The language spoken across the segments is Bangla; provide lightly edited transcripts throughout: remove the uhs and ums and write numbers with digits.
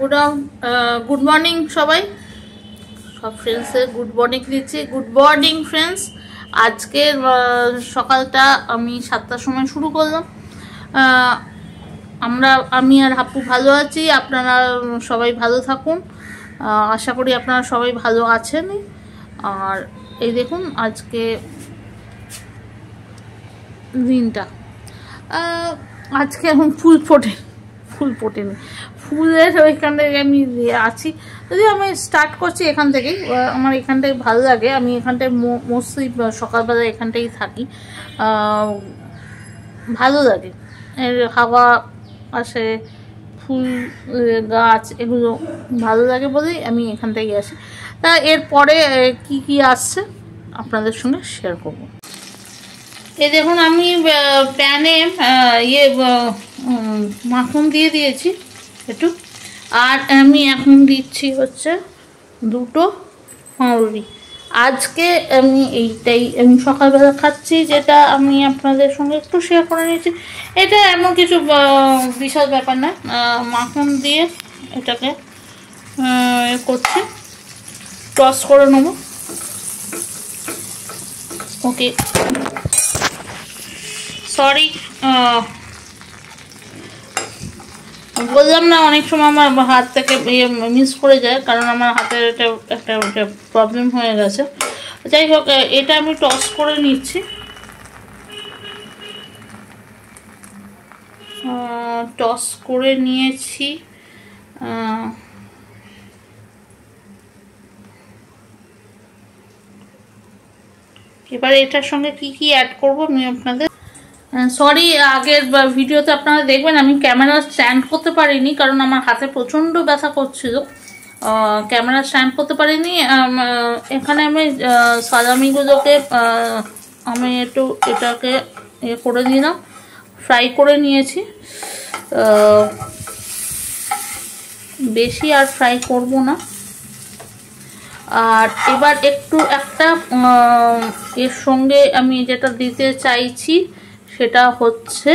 গুড মর্নিং সবাই, সব ফ্রেন্ডসে গুড মর্নিং দিচ্ছি। Good morning friends. আজকের সকালটা আমি 7টার সময় শুরু করলাম। আমি আর হাপ্পু ভালো আছি, আপনারা সবাই ভালো থাকুন। আশা করি আপনারা সবাই ভালো আছেন। আর এই দেখুন আজকে দিনটা, আজকে এখন ফুল ফোটেনি, ফুলের ওইখান থেকে আমি আছি। যদি আমি স্টার্ট করছি এখান থেকেই, আমার এখানটায় ভালো লাগে, আমি এখানটায় মোস্টলি সকালবেলা এখানটাই থাকি, ভালো লাগে, এর হাওয়া আসে, ফুল গাছ এগুলো ভালো লাগে বলেই আমি এখান থেকেই আসি। তা এরপরে কি কি আসছে আপনাদের সঙ্গে শেয়ার করব। এই দেখুন আমি প্যানে মাখন দিয়ে দিয়েছি একটু, আর আমি এখন দিচ্ছি হচ্ছে 2টো পাউরুটি। আজকে আমি আমি সকালবেলা খাচ্ছি, যেটা আমি আপনাদের সঙ্গে একটু শেয়ার করে নিয়েছি। এটা এমন কিছু বিশাল ব্যাপার না, মাখন দিয়ে এটাকে করছি, টস করে নেব। ওকে, সরি, বললাম না অনেক সময় আমার হাত থেকে মিস করে যায়, কারণ আমার হাতের একটা প্রবলেম হয়ে গেছে। যাই হোক, এটা আমি টস করে নিচ্ছি। টস করে নিয়েছি। এবার এটার সঙ্গে কি কি অ্যাড করব আমি আপনাদের, সরি, আগের ভিডিওতে আপনারা দেখবেন আমি ক্যামেরা স্ট্যান্ড করতে পারিনি, কারণ আমার হাতে প্রচণ্ড ব্যথা করছিল, ক্যামেরা স্ট্যান্ড করতে পারিনি। এখানে আমি সালামিগুলোকে আমি একটু এটাকে করে দিলাম, ফ্রাই করে নিয়েছি, বেশি আর ফ্রাই করব না। আর এবার একটা এর সঙ্গে আমি যেটা দিতে চাইছি সেটা হচ্ছে,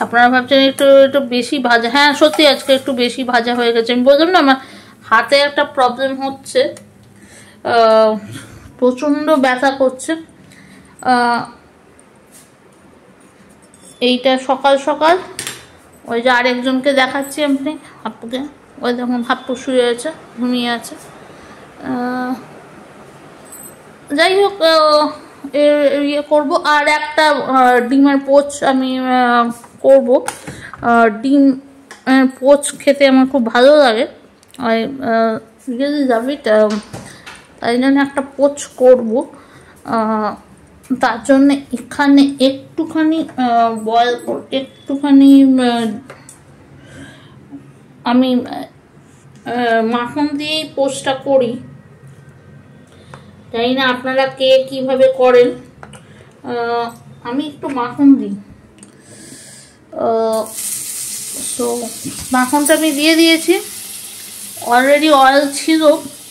আপনারা ভাবছেন একটু বেশি ভাজা, হ্যাঁ সত্যি আজকে একটু বেশি ভাজা হয়ে গেছে। আমি বললাম না আমার হাতে একটা প্রবলেম হচ্ছে, প্রচণ্ড ব্যথা করছে। এইটা সকাল সকাল ওই যে আরেকজনকে দেখাচ্ছি আপনি হাপ্পুকে, ওই দেখুন হাপ্পু শুয়ে আছে, ঘুমিয়ে আছে। যাই হোক, ইয়ে করবো। আর একটা ডিমের পোচ আমি করব। ডিম পোচ খেতে আমার খুব ভালো লাগে, তাই জন্য একটা পোচ করব। তার জন্য এখানে একটুখানি আমি মাখন দিয়েই পোচটা করি। জানি না আপনারা কে কিভাবে করেন, আমি একটু মাখন দিই। তো মাখনটা আমি দিয়ে দিয়েছি, অলরেডি অয়েল ছিল,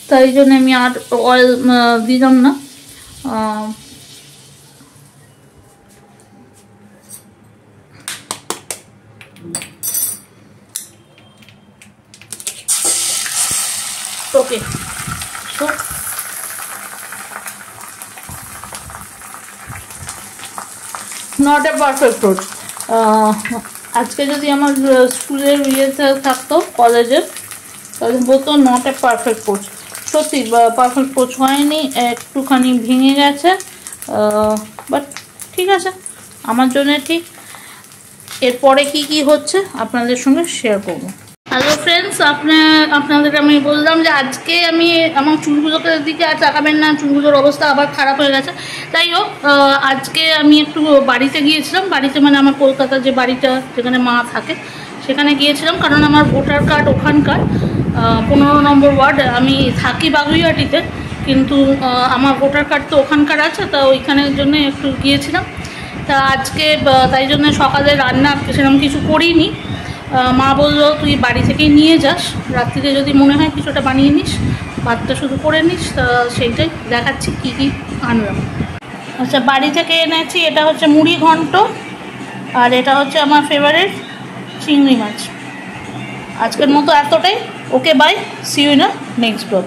তাই জন্য আমি আর অয়েল দিলাম না। ওকে, তো নট এ পারফেক্ট টোস্ট। আজকে যদি আমার স্কুলের ইয়েতে থাকতো, কলেজে, তাহলে বলতো নট এ পারফেক্ট পোচ। সত্যি পারফেক্ট পোচ হয়নি, একটুখানি ভেঙে গেছে, বাট ঠিক আছে, আমার জন্য ঠিক। এরপরে কি কি হচ্ছে আপনাদের সঙ্গে শেয়ার করব। হ্যালো ফ্রেন্ডস, আপনাদের আমি বললাম যে আজকে আমি আমার চুলগুলোকে দিকে আর তাকাবেন না, চুলগুলোর অবস্থা আবার খারাপ হয়ে গেছে। যাই হোক, আজকে আমি একটু বাড়িতে গিয়েছিলাম, বাড়িতে মানে আমার কলকাতার যে বাড়িটা যেখানে মা থাকে সেখানে গিয়েছিলাম, কারণ আমার ভোটার কার্ড ওখানকার 15 নম্বর ওয়ার্ড। আমি থাকি বাগুইহাটিতে, কিন্তু আমার ভোটার কার্ড তো ওখানকার আছে, তা ওইখানের জন্য একটু গিয়েছিলাম। তা আজকে তাই জন্য সকালে রান্না সেরকম কিছু করিনি। মা বললো তুই বাড়ি থেকেই নিয়ে যাস, রাত্রিতে যদি মনে হয় কিছুটা বানিয়ে নিস, ভাতটা শুধু করে নিস। সেইটাই দেখাচ্ছি কি কি আনলাম। আচ্ছা, বাড়ি থেকে এনেছি, এটা হচ্ছে মুড়ি ঘন্ট, আর এটা হচ্ছে আমার ফেভারিট চিংড়ি মাছ। আজকের মতো এতটাই। Okay bye, see you in a next blog.